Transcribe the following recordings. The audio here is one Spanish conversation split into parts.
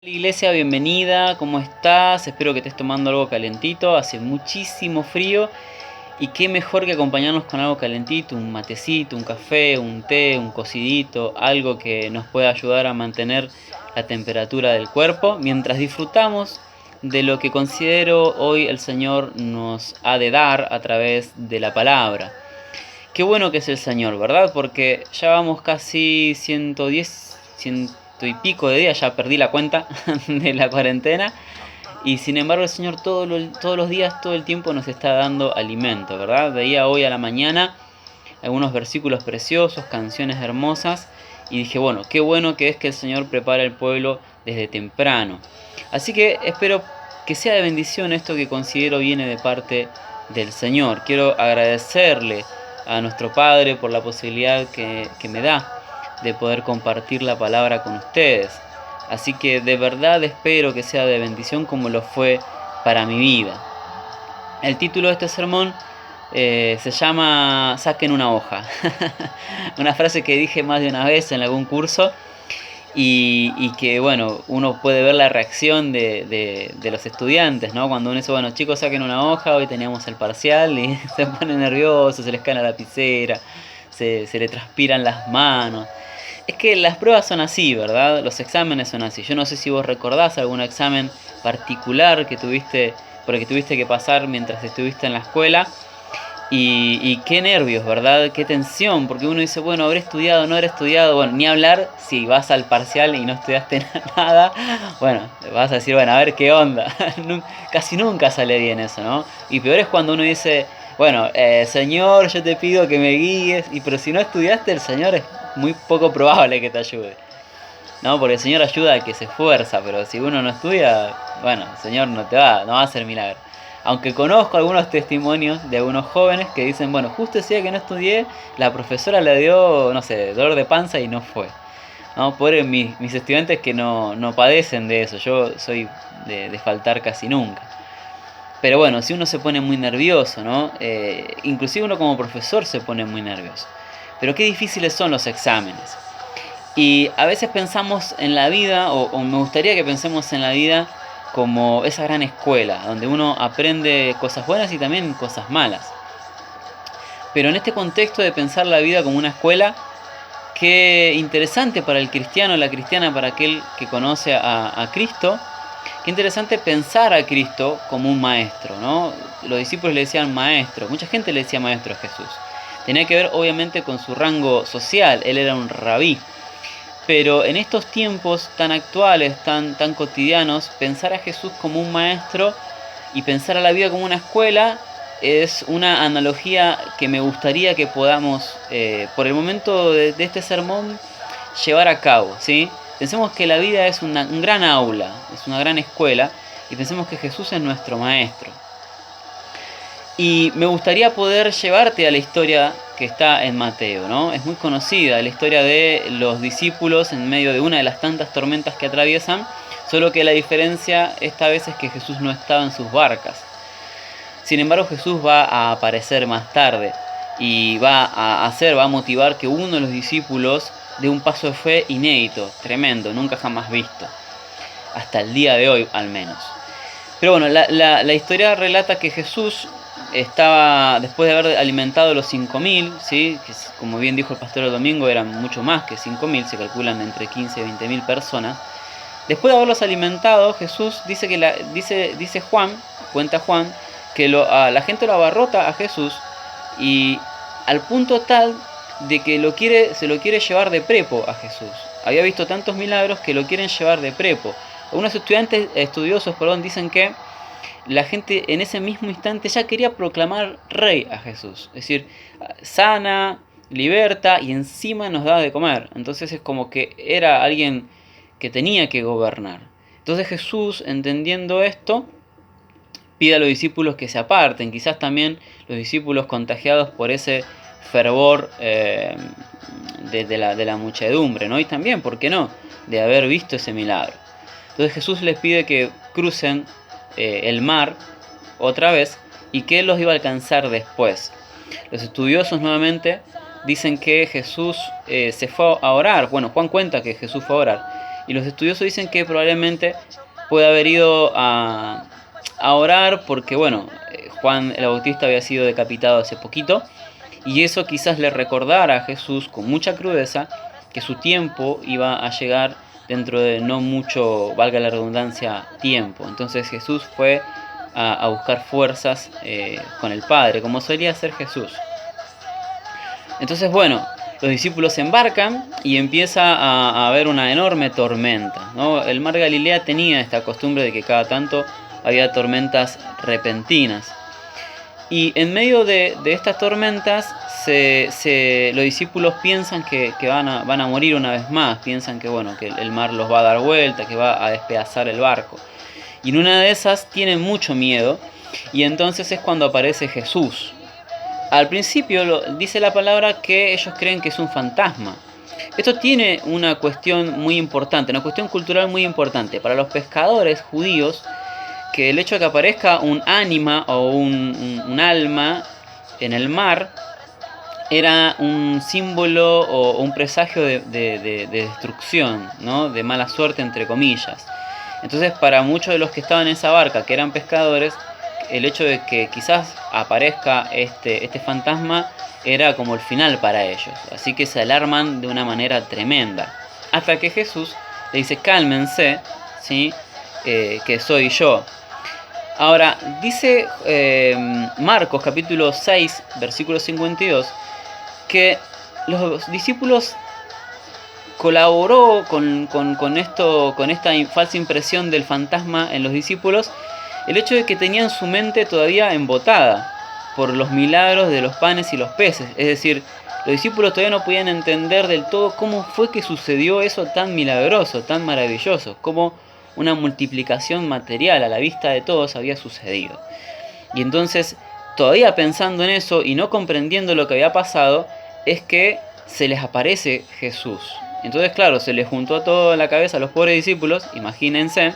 Iglesia, bienvenida, ¿cómo estás? Espero que estés tomando algo calentito, hace muchísimo frío y qué mejor que acompañarnos con algo calentito, un matecito, un café, un té, un cocidito, algo que nos pueda ayudar a mantener la temperatura del cuerpo mientras disfrutamos de lo que considero hoy el Señor nos ha de dar a través de la palabra. Qué bueno que es el Señor, ¿verdad? Porque ya vamos casi 110, ciento y pico de días, ya perdí la cuenta de la cuarentena. Y sin embargo el Señor todos los días, todo el tiempo nos está dando alimento, ¿verdad? Veía hoy a la mañana algunos versículos preciosos, canciones hermosas. Y dije, bueno, qué bueno que es que el Señor prepara el pueblo desde temprano. Así que espero que sea de bendición esto que considero viene de parte del Señor. Quiero agradecerle a nuestro Padre por la posibilidad que me da de poder compartir la palabra con ustedes. Así que de verdad espero que sea de bendición como lo fue para mi vida. El título de este sermón se llama Saquen una hoja. Una frase que dije más de una vez en algún curso y que bueno, uno puede ver la reacción de los estudiantes, ¿no? Cuando uno dice, bueno, chicos, saquen una hoja, hoy teníamos el parcial, y se ponen nerviosos, se les cae la lapicera, se le transpiran las manos. Es que las pruebas son así, ¿verdad? Los exámenes son así. Yo no sé si vos recordás algún examen particular que tuviste, por el que tuviste que pasar mientras estuviste en la escuela. Y qué nervios, ¿verdad? Qué tensión, porque uno dice, bueno, habré estudiado, no habré estudiado. Bueno, ni hablar si vas al parcial y no estudiaste nada. Bueno, vas a decir, bueno, a ver qué onda. Casi nunca sale bien eso, ¿no? Y peor es cuando uno dice, bueno, Señor, yo te pido que me guíes. Pero si no estudiaste, el Señor es muy poco probable que te ayude. No, porque el Señor ayuda al que se esfuerza, pero si uno no estudia, bueno, el Señor no va a hacer milagro. Aunque conozco algunos testimonios de algunos jóvenes que dicen, bueno, justo ese día que no estudié, la profesora le dio, no sé, dolor de panza y no fue. No, por mis estudiantes que no padecen de eso, yo soy de faltar casi nunca. Pero bueno, si uno se pone muy nervioso, ¿no? Inclusive uno como profesor se pone muy nervioso. Pero qué difíciles son los exámenes. Y a veces pensamos en la vida, o me gustaría que pensemos en la vida como esa gran escuela, donde uno aprende cosas buenas y también cosas malas. Pero en este contexto de pensar la vida como una escuela, qué interesante para el cristiano, la cristiana, para aquel que conoce a Cristo, qué interesante pensar a Cristo como un maestro, ¿no? Los discípulos le decían maestro, mucha gente le decía maestro a Jesús. Tenía que ver obviamente con su rango social, él era un rabí. Pero en estos tiempos tan actuales, tan cotidianos, pensar a Jesús como un maestro y pensar a la vida como una escuela es una analogía que me gustaría que podamos, por el momento de este sermón, llevar a cabo, ¿sí? Pensemos que la vida es un gran aula, es una gran escuela, y pensemos que Jesús es nuestro maestro. Y me gustaría poder llevarte a la historia que está en Mateo, ¿no? Es muy conocida la historia de los discípulos en medio de una de las tantas tormentas que atraviesan, solo que la diferencia esta vez es que Jesús no estaba en sus barcas. Sin embargo, Jesús va a aparecer más tarde y va a motivar que uno de los discípulos dé un paso de fe inédito, tremendo, nunca jamás visto, hasta el día de hoy al menos. Pero bueno, la historia relata que Jesús estaba, después de haber alimentado los 5.000, ¿sí? Que como bien dijo el pastor el domingo, eran mucho más que 5.000, se calculan entre 15 y 20.000 personas. Después de haberlos alimentado, Jesús dice que dice Juan, cuenta Juan, que la gente lo abarrota a Jesús y al punto tal de que se lo quiere llevar de prepo a Jesús. Había visto tantos milagros que lo quieren llevar de prepo. Algunos estudiosos dicen que la gente en ese mismo instante ya quería proclamar rey a Jesús. Es decir, sana, liberta y encima nos da de comer. Entonces es como que era alguien que tenía que gobernar. Entonces Jesús, entendiendo esto, pide a los discípulos que se aparten. Quizás también los discípulos contagiados por ese fervor de la muchedumbre, ¿no? Y también, ¿por qué no?, de haber visto ese milagro. Entonces Jesús les pide que crucen el mar otra vez y que Él los iba a alcanzar después. Los estudiosos nuevamente dicen que Jesús se fue a orar. Bueno, Juan cuenta que Jesús fue a orar. Y los estudiosos dicen que probablemente puede haber ido a orar porque, bueno, Juan el Bautista había sido decapitado hace poquito, y eso quizás le recordara a Jesús con mucha crudeza que su tiempo iba a llegar dentro de no mucho, valga la redundancia, tiempo. Entonces Jesús fue a buscar fuerzas con el Padre, como solía hacer Jesús. Entonces, bueno, los discípulos se embarcan y empieza a haber una enorme tormenta, ¿no? El mar Galilea tenía esta costumbre de que cada tanto había tormentas repentinas. Y en medio de estas tormentas, los discípulos piensan que van a morir una vez más, piensan que, bueno, que el mar los va a dar vuelta, que va a despedazar el barco. Y en una de esas tienen mucho miedo, y entonces es cuando aparece Jesús. Al principio dice la palabra que ellos creen que es un fantasma. Esto tiene una cuestión muy importante, una cuestión cultural muy importante. Para los pescadores judíos, que el hecho de que aparezca un ánima o un alma en el mar era un símbolo o un presagio de destrucción, ¿no? De mala suerte, entre comillas. Entonces, para muchos de los que estaban en esa barca, que eran pescadores, el hecho de que quizás aparezca este fantasma era como el final para ellos. Así que se alarman de una manera tremenda. Hasta que Jesús le dice: cálmense, ¿sí? Que soy yo. Ahora, dice Marcos capítulo 6, versículo 52, que los discípulos colaboró con esta falsa impresión del fantasma en los discípulos, el hecho de que tenían su mente todavía embotada por los milagros de los panes y los peces. Es decir, los discípulos todavía no podían entender del todo cómo fue que sucedió eso tan milagroso, tan maravilloso, cómo una multiplicación material a la vista de todos había sucedido. Y entonces, todavía pensando en eso y no comprendiendo lo que había pasado, es que se les aparece Jesús. Entonces, claro, se les juntó todo en la cabeza a los pobres discípulos, imagínense.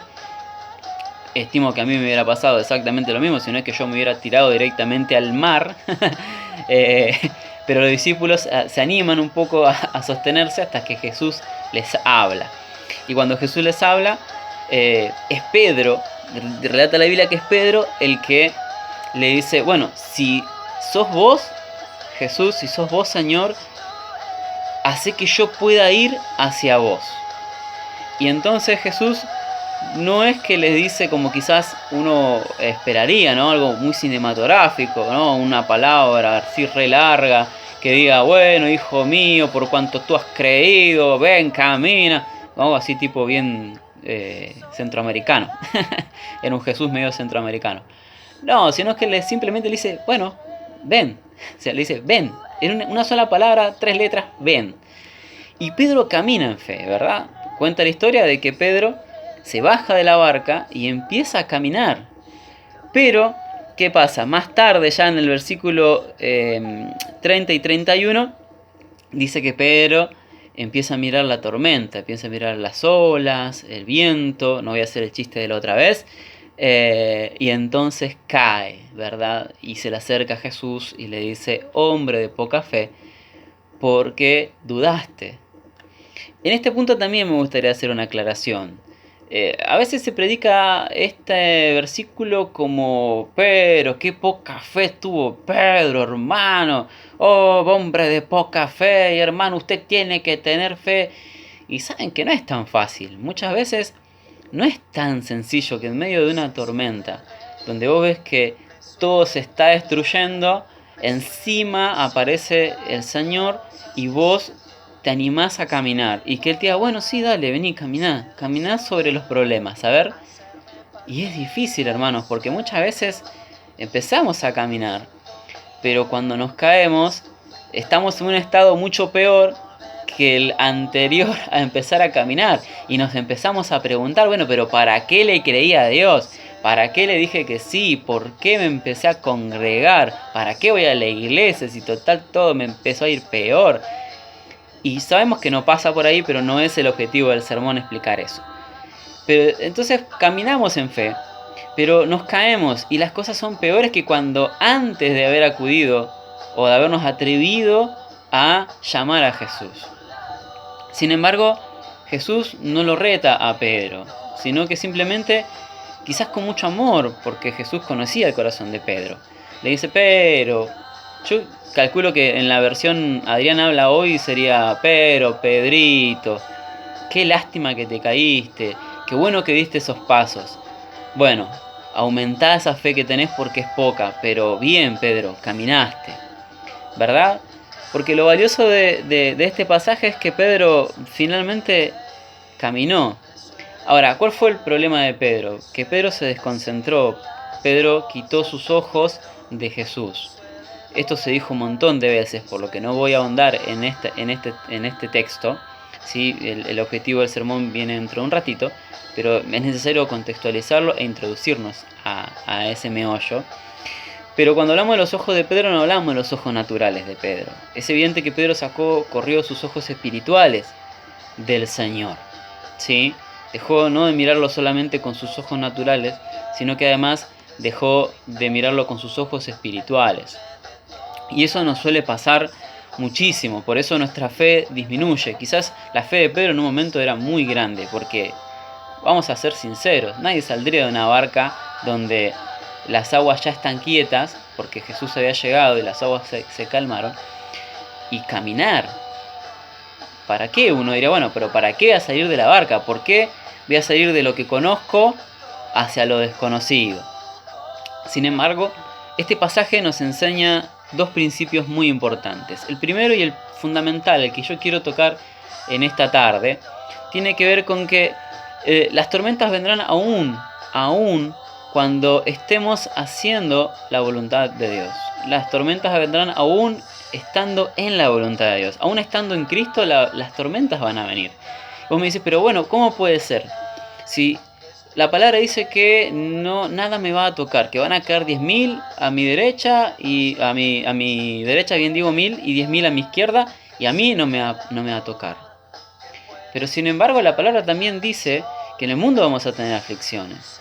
Estimo que a mí me hubiera pasado exactamente lo mismo, si no es que yo me hubiera tirado directamente al mar. Pero los discípulos se animan un poco a sostenerse hasta que Jesús les habla. Y cuando Jesús les habla, es Pedro, relata la Biblia que es Pedro el que le dice: bueno, si sos vos, Jesús, si sos vos, Señor, hace que yo pueda ir hacia vos. Y entonces Jesús no es que les dice como quizás uno esperaría, ¿no? Algo muy cinematográfico, ¿no? Una palabra así re larga que diga: bueno, hijo mío, por cuanto tú has creído, ven, camina. Algo así tipo bien centroamericano. Era un Jesús medio centroamericano. No, sino que simplemente le dice: bueno, ven. O sea, le dice: ven. En una sola palabra, 3 letras, ven. Y Pedro camina en fe, ¿verdad? Cuenta la historia de que Pedro se baja de la barca y empieza a caminar. Pero, ¿qué pasa? Más tarde, ya en el versículo 30 y 31, dice que Pedro empieza a mirar la tormenta, empieza a mirar las olas, el viento, no voy a hacer el chiste de la otra vez, y entonces cae, ¿verdad? Y se le acerca a Jesús y le dice: hombre de poca fe, ¿por qué dudaste? En este punto también me gustaría hacer una aclaración. A veces se predica este versículo como: pero qué poca fe tuvo Pedro, hermano. Oh, hombre de poca fe, hermano, usted tiene que tener fe. Y saben que no es tan fácil. Muchas veces no es tan sencillo que en medio de una tormenta, donde vos ves que todo se está destruyendo, encima aparece el Señor y vos te animás a caminar. Y que Él te diga: bueno, sí, dale, vení, caminá sobre los problemas, a ver. Y es difícil, hermanos, porque muchas veces empezamos a caminar, pero cuando nos caemos, estamos en un estado mucho peor que el anterior a empezar a caminar. Y nos empezamos a preguntar: bueno, pero ¿para qué le creía a Dios? ¿Para qué le dije que sí? ¿Por qué me empecé a congregar? ¿Para qué voy a la iglesia si total todo me empezó a ir peor? Y sabemos que no pasa por ahí, pero no es el objetivo del sermón explicar eso. Pero entonces caminamos en fe, pero nos caemos y las cosas son peores que cuando antes de haber acudido o de habernos atrevido a llamar a Jesús. Sin embargo, Jesús no lo reta a Pedro, sino que simplemente, quizás con mucho amor, porque Jesús conocía el corazón de Pedro, le dice: Pedro, yo calculo que en la versión Adrián habla hoy sería: Pedro, Pedrito, qué lástima que te caíste, qué bueno que diste esos pasos. Bueno, aumentá esa fe que tenés porque es poca, pero bien, Pedro, caminaste, ¿verdad? Porque lo valioso de este pasaje es que Pedro finalmente caminó. Ahora, ¿cuál fue el problema de Pedro? Que Pedro se desconcentró. Pedro quitó sus ojos de Jesús. Esto se dijo un montón de veces, por lo que no voy a ahondar en este texto. ¿Sí? El objetivo del sermón viene dentro de un ratito, pero es necesario contextualizarlo e introducirnos a ese meollo. Pero cuando hablamos de los ojos de Pedro, no hablamos de los ojos naturales de Pedro. Es evidente que Pedro corrió sus ojos espirituales del Señor, ¿sí? Dejó no de mirarlo solamente con sus ojos naturales, sino que además dejó de mirarlo con sus ojos espirituales. Y eso nos suele pasar muchísimo, por eso nuestra fe disminuye. Quizás la fe de Pedro en un momento era muy grande, porque, vamos a ser sinceros, nadie saldría de una barca donde las aguas ya están quietas, porque Jesús había llegado y las aguas se calmaron, y caminar. ¿Para qué? Uno diría, bueno, pero ¿para qué voy a salir de la barca? ¿Por qué voy a salir de lo que conozco hacia lo desconocido? Sin embargo, este pasaje nos enseña dos principios muy importantes. El primero y el fundamental, el que yo quiero tocar en esta tarde, tiene que ver con que las tormentas vendrán aún cuando estemos haciendo la voluntad de Dios. Las tormentas vendrán aún estando en la voluntad de Dios. Aún estando en Cristo, las tormentas van a venir. Vos me dices, pero bueno, ¿cómo puede ser? Si la palabra dice que nada me va a tocar, que van a caer 10.000 a mi derecha, y a mi derecha, bien digo, 1.000, y 10.000 a mi izquierda, y a mí no me va a tocar. Pero sin embargo, la palabra también dice que en el mundo vamos a tener aflicciones.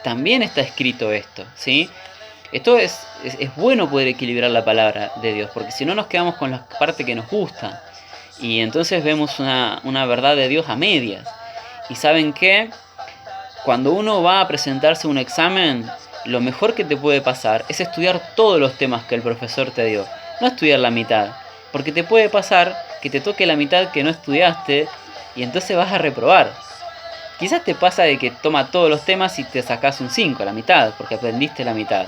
También está escrito esto, ¿sí? Esto es bueno poder equilibrar la palabra de Dios, porque si no nos quedamos con la parte que nos gusta, y entonces vemos una verdad de Dios a medias. Y ¿saben qué? Cuando uno va a presentarse a un examen, lo mejor que te puede pasar es estudiar todos los temas que el profesor te dio, no estudiar la mitad, porque te puede pasar que te toque la mitad que no estudiaste y entonces vas a reprobar. Quizás te pasa de que toma todos los temas y te sacás un 5, la mitad, porque aprendiste la mitad.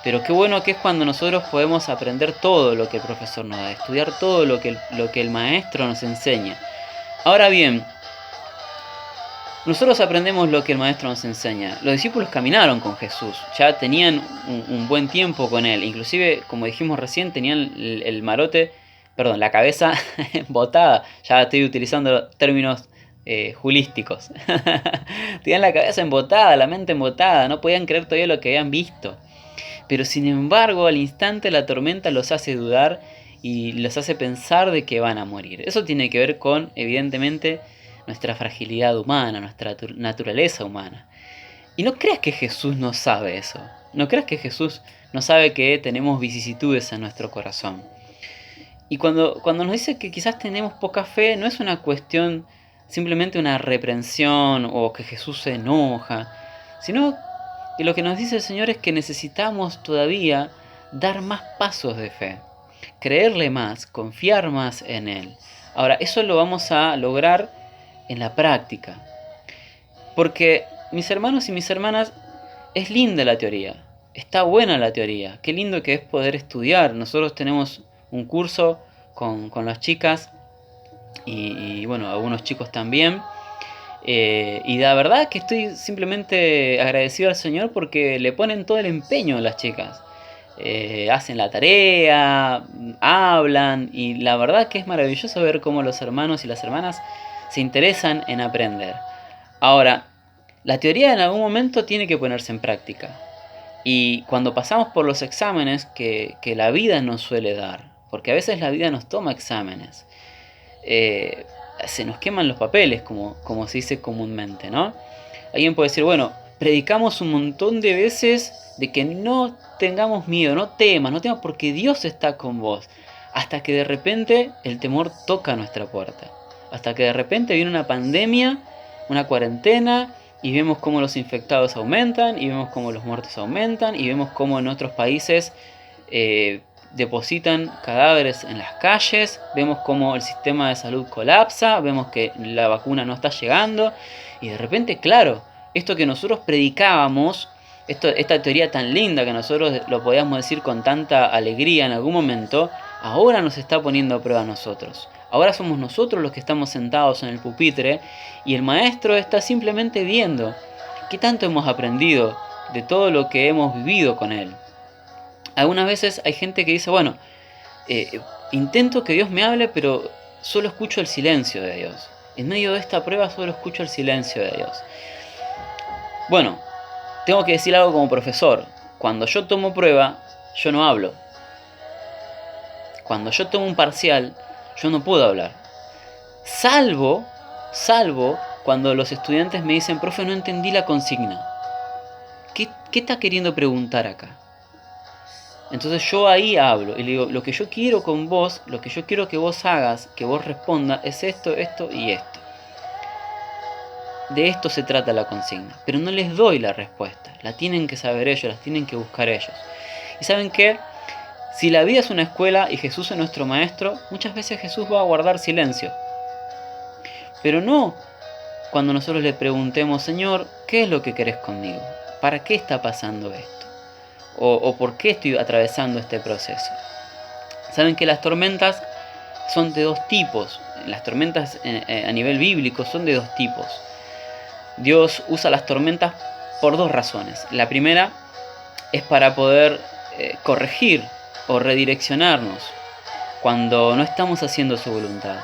Pero qué bueno que es cuando nosotros podemos aprender todo lo que el profesor nos da, estudiar todo lo que el maestro nos enseña. Ahora bien, nosotros aprendemos lo que el maestro nos enseña. Los discípulos caminaron con Jesús, ya tenían un buen tiempo con él. Inclusive, como dijimos recién, tenían la cabeza botada. Ya estoy utilizando términos julísticos. Tenían la cabeza embotada, la mente embotada, no podían creer todavía lo que habían visto. Pero sin embargo, al instante la tormenta los hace dudar y los hace pensar de que van a morir. Eso tiene que ver con, evidentemente, nuestra fragilidad humana, nuestra naturaleza humana. Y no creas que Jesús no sabe eso. No creas que Jesús no sabe que tenemos vicisitudes en nuestro corazón. Y cuando nos dice que quizás tenemos poca fe, no es una cuestión simplemente una reprensión o que Jesús se enoja, sino que lo que nos dice el Señor es que necesitamos todavía dar más pasos de fe, creerle más, confiar más en Él. Ahora, eso lo vamos a lograr en la práctica. Porque, mis hermanos y mis hermanas, es linda la teoría, está buena la teoría, qué lindo que es poder estudiar. Nosotros tenemos un curso con las chicas y bueno, algunos chicos también. Y la verdad que estoy simplemente agradecido al Señor porque le ponen todo el empeño a las chicas. Hacen la tarea, hablan, y la verdad que es maravilloso ver cómo los hermanos y las hermanas se interesan en aprender. Ahora, la teoría en algún momento tiene que ponerse en práctica. Y cuando pasamos por los exámenes que la vida nos suele dar, porque a veces la vida nos toma exámenes, se nos queman los papeles, como se dice comúnmente, ¿no? Alguien puede decir, bueno, predicamos un montón de veces de que no tengamos miedo, no temas porque Dios está con vos. Hasta que de repente el temor toca nuestra puerta. hasta que de repente viene una pandemia, una cuarentena, y vemos cómo los infectados aumentan, y vemos cómo los muertos aumentan, y vemos cómo en otros países depositan cadáveres en las calles, vemos cómo el sistema de salud colapsa, vemos que la vacuna no está llegando, y de repente, claro, esto que nosotros predicábamos, esta teoría tan linda que nosotros lo podíamos decir con tanta alegría en algún momento, ahora nos está poniendo a prueba a nosotros. Ahora somos nosotros los que estamos sentados en el pupitre y el maestro está simplemente viendo qué tanto hemos aprendido de todo lo que hemos vivido con él. Algunas veces hay gente que dice, bueno, intento que Dios me hable, pero solo escucho el silencio de Dios. En medio de esta prueba solo escucho el silencio de Dios. Bueno, tengo que decir algo como profesor. Cuando yo tomo prueba, yo no hablo. Cuando yo tomo un parcial, yo no puedo hablar. Salvo cuando los estudiantes me dicen, profe, no entendí la consigna. ¿Qué está queriendo preguntar acá? Entonces yo ahí hablo y le digo, lo que yo quiero con vos, lo que yo quiero que vos hagas, que vos respondas, es esto, esto y esto. De esto se trata la consigna, pero no les doy la respuesta, la tienen que saber ellos, la tienen que buscar ellos. ¿Y saben qué? Si la vida es una escuela y Jesús es nuestro maestro, muchas veces Jesús va a guardar silencio. Pero no cuando nosotros le preguntemos, Señor, ¿qué es lo que querés conmigo? ¿Para qué está pasando esto? O ¿por qué estoy atravesando este proceso? Saben que las tormentas son de dos tipos. Las tormentas a nivel bíblico son de dos tipos. Dios usa las tormentas por dos razones. La primera es para poder corregir o redireccionarnos cuando no estamos haciendo su voluntad.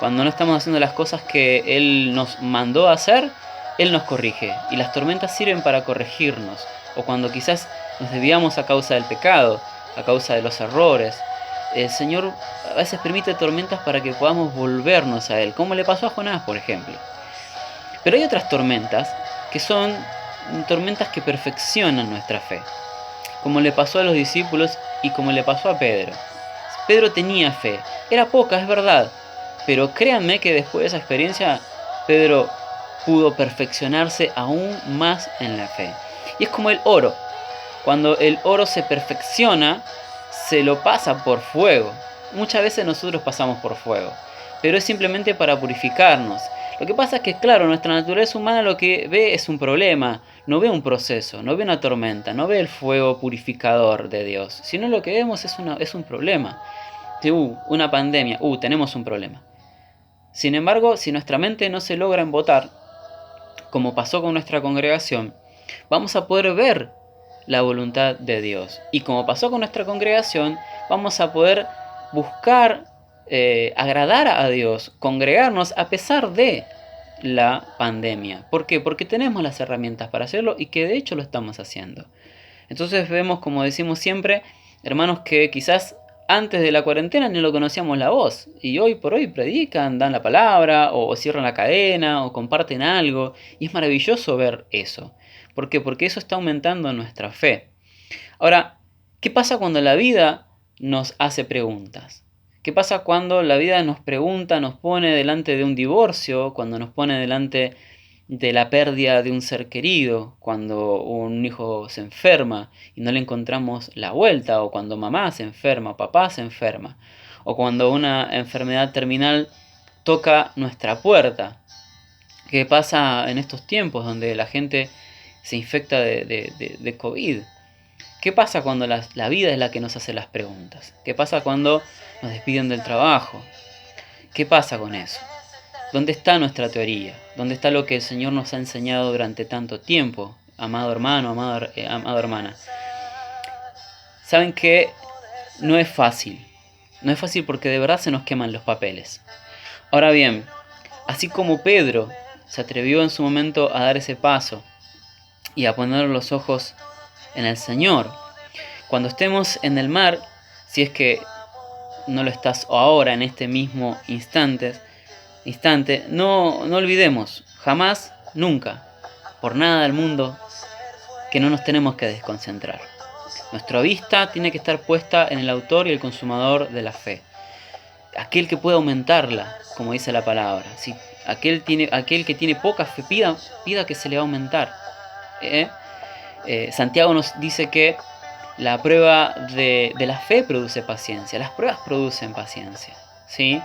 Cuando no estamos haciendo las cosas que Él nos mandó a hacer, Él nos corrige. Y las tormentas sirven para corregirnos. O cuando quizás nos desviamos a causa del pecado, a causa de los errores. El Señor a veces permite tormentas para que podamos volvernos a Él, como le pasó a Jonás, por ejemplo. Pero hay otras tormentas que son tormentas que perfeccionan nuestra fe, como le pasó a los discípulos y como le pasó a Pedro. Pedro tenía fe, era poca, es verdad, pero créanme que después de esa experiencia, Pedro pudo perfeccionarse aún más en la fe. Y es como el oro. Cuando el oro se perfecciona, se lo pasa por fuego. Muchas veces nosotros pasamos por fuego, pero es simplemente para purificarnos. Lo que pasa es que, claro, nuestra naturaleza humana lo que ve es un problema, no ve un proceso, no ve una tormenta, no ve el fuego purificador de Dios, sino lo que vemos es un problema. Una pandemia, tenemos un problema. Sin embargo, si nuestra mente no se logra embotar, como pasó con nuestra congregación, vamos a poder ver la voluntad de Dios. Y como pasó con nuestra congregación, vamos a poder buscar agradar a Dios, congregarnos a pesar de la pandemia. ¿Por qué? Porque tenemos las herramientas para hacerlo y que de hecho lo estamos haciendo. Entonces vemos, como decimos siempre, hermanos que quizás antes de la cuarentena ni lo conocíamos la voz y hoy por hoy predican, dan la palabra o cierran la cadena o comparten algo y es maravilloso ver eso. ¿Por qué? Porque eso está aumentando nuestra fe. Ahora, ¿qué pasa cuando la vida nos hace preguntas? ¿Qué pasa cuando la vida nos pregunta, nos pone delante de un divorcio, cuando nos pone delante de la pérdida de un ser querido, cuando un hijo se enferma y no le encontramos la vuelta, o cuando mamá se enferma, o papá se enferma, o cuando una enfermedad terminal toca nuestra puerta? ¿Qué pasa en estos tiempos donde la gente se infecta de COVID? ¿Qué pasa cuando la vida es la que nos hace las preguntas? ¿Qué pasa cuando nos despiden del trabajo? ¿Qué pasa con eso? ¿Dónde está nuestra teoría? ¿Dónde está lo que el Señor nos ha enseñado durante tanto tiempo? Amado hermano, amada hermana. Saben que no es fácil. No es fácil porque de verdad se nos queman los papeles. Ahora bien, así como Pedro se atrevió en su momento a dar ese paso y a poner los ojos en el Señor, cuando estemos en el mar, si es que no lo estás ahora en este mismo instante, no olvidemos, jamás, nunca, por nada del mundo, que no nos tenemos que desconcentrar. Nuestra vista tiene que estar puesta en el autor y el consumador de la fe. aquel que puede aumentarla, como dice la palabra. Si aquel que tiene poca fe, pida que se le va a aumentar. Santiago nos dice que la prueba de la fe produce paciencia. Las pruebas producen paciencia, ¿sí?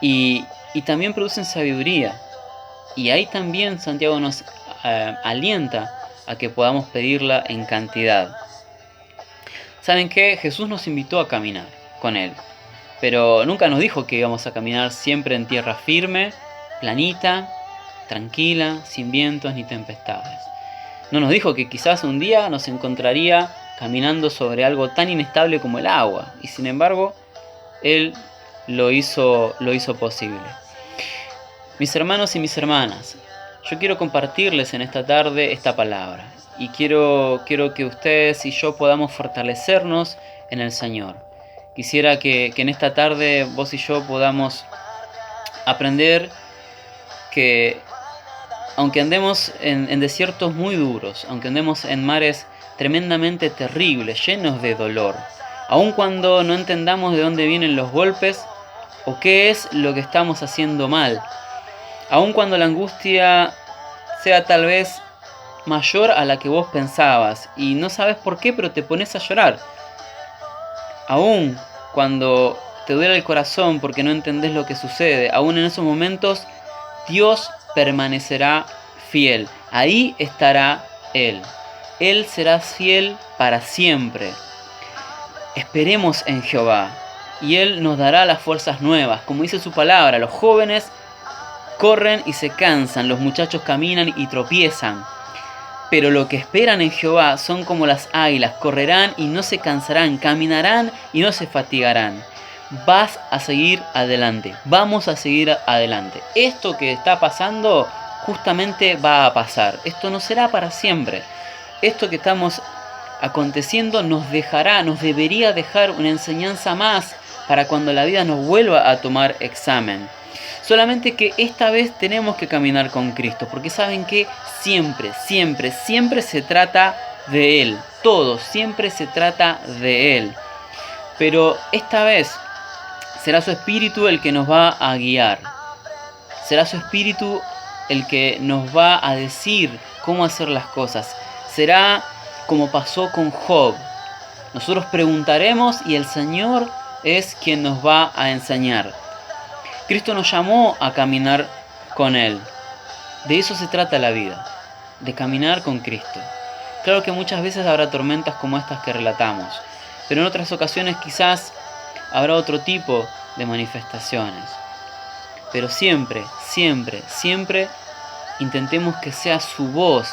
Y también producen sabiduría. Y ahí también Santiago nos alienta a que podamos pedirla en cantidad. ¿Saben qué? Jesús nos invitó a caminar con Él. Pero nunca nos dijo que íbamos a caminar siempre en tierra firme, planita, tranquila, sin vientos ni tempestades. No nos dijo que quizás un día nos encontraría caminando sobre algo tan inestable como el agua. Y sin embargo, Él lo hizo posible. Mis hermanos y mis hermanas, yo quiero compartirles en esta tarde esta palabra. Y quiero que ustedes y yo podamos fortalecernos en el Señor. Quisiera que en esta tarde vos y yo podamos aprender que aunque andemos en desiertos muy duros, aunque andemos en mares tremendamente terribles, llenos de dolor, aun cuando no entendamos de dónde vienen los golpes o qué es lo que estamos haciendo mal, aun cuando la angustia sea tal vez mayor a la que vos pensabas y no sabes por qué, pero te pones a llorar, aun cuando te duele el corazón porque no entendés lo que sucede, aún en esos momentos Dios permanecerá fiel. Ahí estará Él. Él será fiel para siempre. Esperemos en Jehová y Él nos dará las fuerzas nuevas. Como dice su palabra, los jóvenes corren y se cansan, los muchachos caminan y tropiezan. Pero los que esperan en Jehová son como las águilas, correrán y no se cansarán, caminarán y no se fatigarán. Vas a seguir adelante, vamos a seguir adelante. Esto que está pasando justamente va a pasar, esto no será para siempre. Esto que estamos aconteciendo nos debería dejar una enseñanza más para cuando la vida nos vuelva a tomar examen. Solamente que esta vez tenemos que caminar con Cristo, porque saben que siempre se trata de Él. Todo siempre se trata de Él. Pero esta vez será su Espíritu el que nos va a guiar. Será su Espíritu el que nos va a decir cómo hacer las cosas. Será como pasó con Job. Nosotros preguntaremos y el Señor es quien nos va a enseñar. Cristo nos llamó a caminar con Él. De eso se trata la vida, de caminar con Cristo. Claro que muchas veces habrá tormentas como estas que relatamos, pero en otras ocasiones quizás habrá otro tipo de manifestaciones. Pero siempre intentemos que sea su voz,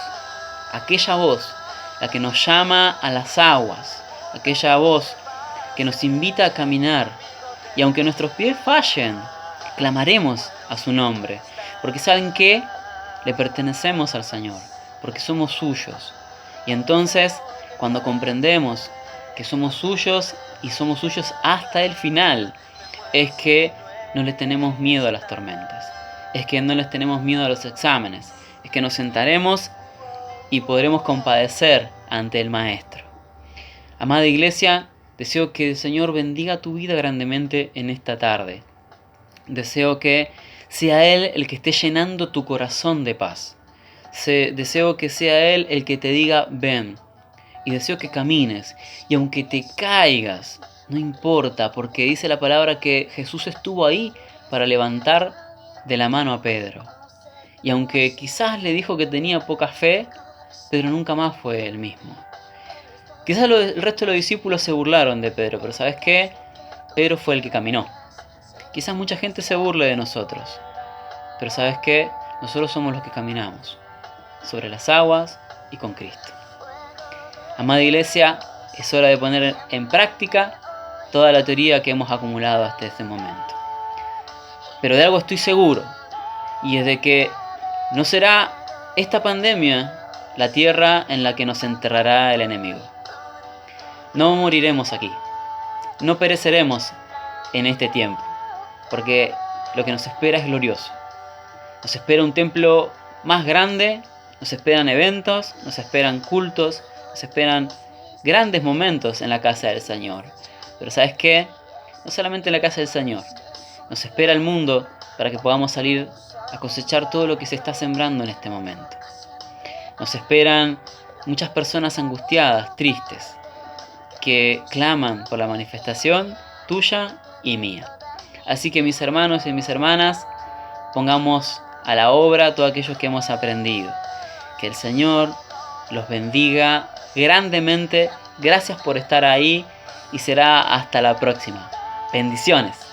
aquella voz, la que nos llama a las aguas, aquella voz que nos invita a caminar. Y aunque nuestros pies fallen, clamaremos a su nombre, porque ¿saben qué? Le pertenecemos al Señor, porque somos suyos. Y entonces, cuando comprendemos que somos suyos y somos suyos hasta el final, es que no le tenemos miedo a las tormentas, es que no les tenemos miedo a los exámenes, es que nos sentaremos y podremos compadecer ante el Maestro. Amada Iglesia, deseo que el Señor bendiga tu vida grandemente en esta tarde. Deseo que sea Él el que esté llenando tu corazón de paz. Deseo que sea Él el que te diga ven. Y deseo que camines. Y aunque te caigas, no importa, porque dice la palabra que Jesús estuvo ahí para levantar de la mano a Pedro. Y aunque quizás le dijo que tenía poca fe, Pedro nunca más fue el mismo. Quizás el resto de los discípulos se burlaron de Pedro, pero ¿sabes qué? Pedro fue el que caminó. Quizás mucha gente se burle de nosotros, pero ¿sabes qué? Nosotros somos los que caminamos sobre las aguas y con Cristo. Amada Iglesia, es hora de poner en práctica toda la teoría que hemos acumulado hasta este momento. Pero de algo estoy seguro, y es de que no será esta pandemia la tierra en la que nos enterrará el enemigo. No moriremos aquí, no pereceremos en este tiempo, porque lo que nos espera es glorioso. Nos espera un templo más grande, nos esperan eventos, nos esperan cultos, nos esperan grandes momentos en la casa del Señor. Pero ¿sabes qué? no solamente en la casa del Señor. Nos espera el mundo para que podamos salir a cosechar todo lo que se está sembrando en este momento. Nos esperan muchas personas angustiadas, tristes, que claman por la manifestación tuya y mía. Así que mis hermanos y mis hermanas, pongamos a la obra todo aquello que hemos aprendido. Que el Señor los bendiga grandemente. Gracias por estar ahí y será hasta la próxima. Bendiciones.